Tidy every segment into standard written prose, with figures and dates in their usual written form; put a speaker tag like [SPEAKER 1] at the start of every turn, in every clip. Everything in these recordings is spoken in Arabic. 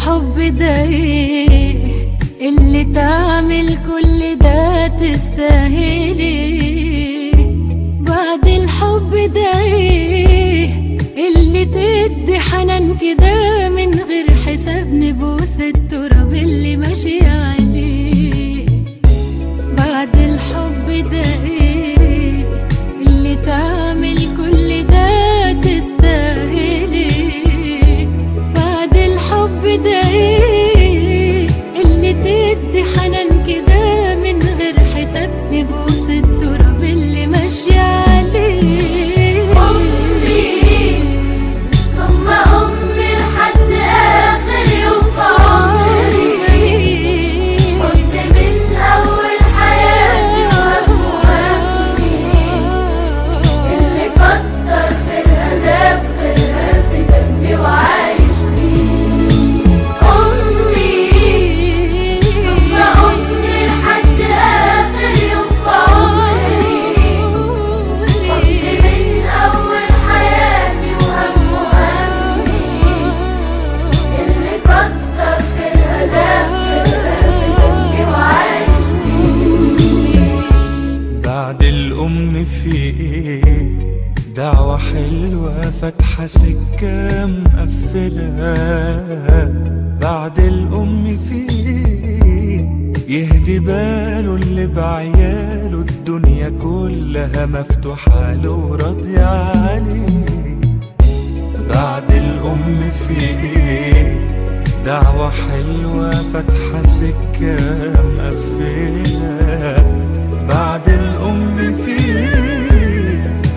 [SPEAKER 1] الحب ده ايه اللي تعمل كل ده تستاهلي؟ بعد الحب ده ايه اللي تدي حنان كده من غير حساب نبوس التراب اللي ماشي عليه؟ بعد الحب ده ايه اللي تعمل كل ده تستاهلي؟ بعد الحب ده ايه اللي تدي حنان كده من غير حساب نبوس التراب اللي ماشي عليه؟
[SPEAKER 2] أمي ثم أمي لحد آخر يوم في عمري، كنت من أول حياتي وهمي اللي كتر خيرها ده بخيرها في دمي وعايش بيه. أمي ثم أمي لحد آخر يوم في عمري، كنت من أول حياتي وهمي اللي كتر خيرها ده بخيرها في دمي وعايش بيه.
[SPEAKER 3] بعد الأم في إيه؟ دعوة حلوة فاتحة سكة مقفلة. بعد الأم في إيه؟ يهدي باله اللي بعياله الدنيا كلها مفتوحة له وراضية عليه. بعد الأم في إيه؟ دعوة حلوة فاتحة سكة مقفلة. بعد الأم في إيه؟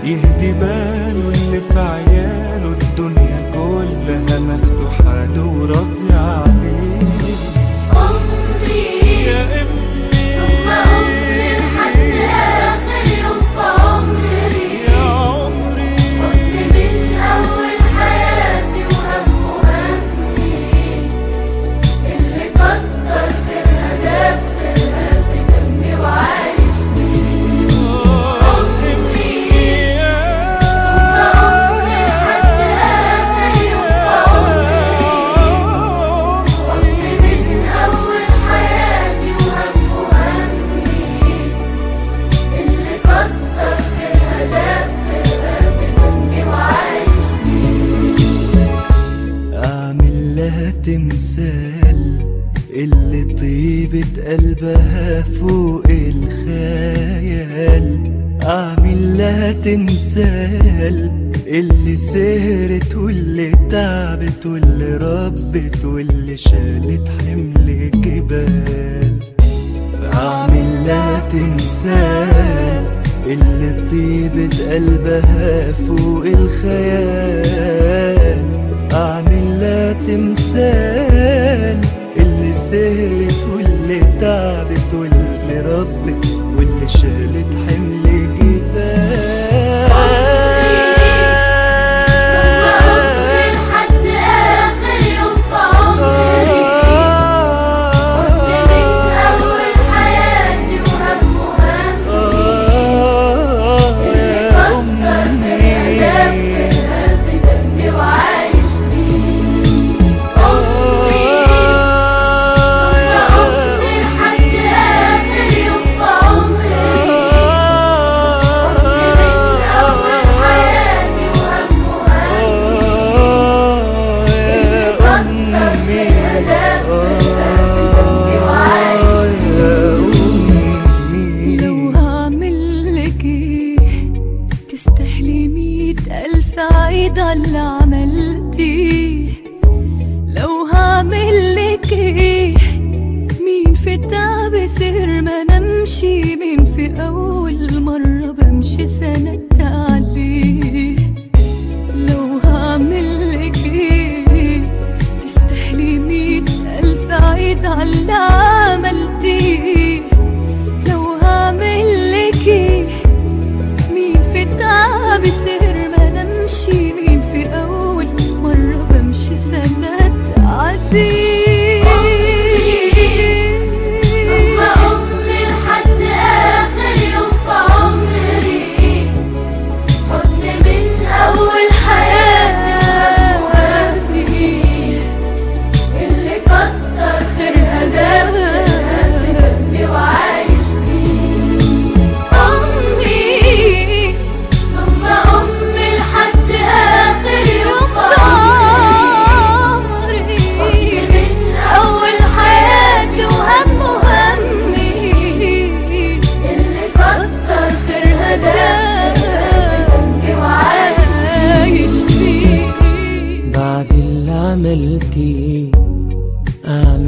[SPEAKER 3] يهدي باله اللي في عياله الدنيا كلها مفتوحة له وراضية عليه.
[SPEAKER 2] أمي
[SPEAKER 3] يا أمي
[SPEAKER 2] ثم أمي لحد آخر يوم في عمري،
[SPEAKER 3] يا عمري
[SPEAKER 2] كنت من أول حياتي وهمي اللي كتر خيرها ده بخيرها في دمي وعايش بيه. أمي ثم أمي لحد آخر يوم في عمري، كنت من أول حياتي وهمي اللي كتر خيرها ده بخيرها في دمي وعايش بيه.
[SPEAKER 4] أعمل لها تمثال اللي طيبة قلبها فوق الخيال. أعمل لها تمثال اللي سهرت واللي تعبت واللي ربت واللي شالت حمل جبال. أعمل لها تمثال اللي طيبة قلبها فوق الخيال. أعمل لها تمثال اللي سهرت واللي تعبت واللي ربت واللي شالت حمل جبال.
[SPEAKER 2] ثم أمي لحد آخر يوم في عمري، كنت من أول حياتي وهمي اللي كتر خيرها ده بخيرها في دمي وعايش بيه. أمي ثم أمي لحد آخر يوم في عمري، كنت من أول حياتي وهمي اللي كتر خيرها ده بخيرها في دمي وعايش بيه.
[SPEAKER 1] لو هعملك ايه تستاهلي 100,000 عيد على اللي عملتيه؟ لو هعملك ايه مين في تعب سهر ما نمشي؟ مين في أول مرة بمشي سندت عليه؟ لو هعملك ايه تستاهلي 100,000 عيد على اللي عملتيه؟ لو هعملك ايه مين في تعب سهر ما نمشي؟ مين في أول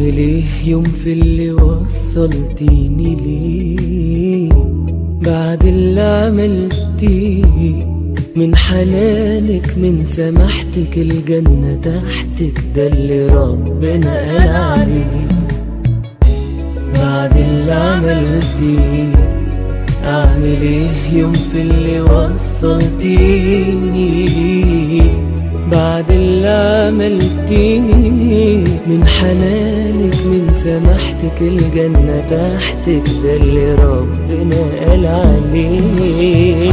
[SPEAKER 4] اعمل ايه يوم في اللي وصلتيني ليه بعد اللي عملتيه من حنانك من سماحتك الجنة تحتك ده اللي ربنا قال عليه بعد اللي عملتيه اعمل ايه يوم في اللي وصلتيني بعد اللي عملتيه من حنانك من سماحتك الجنة تحتك ده اللي ربنا قال عليه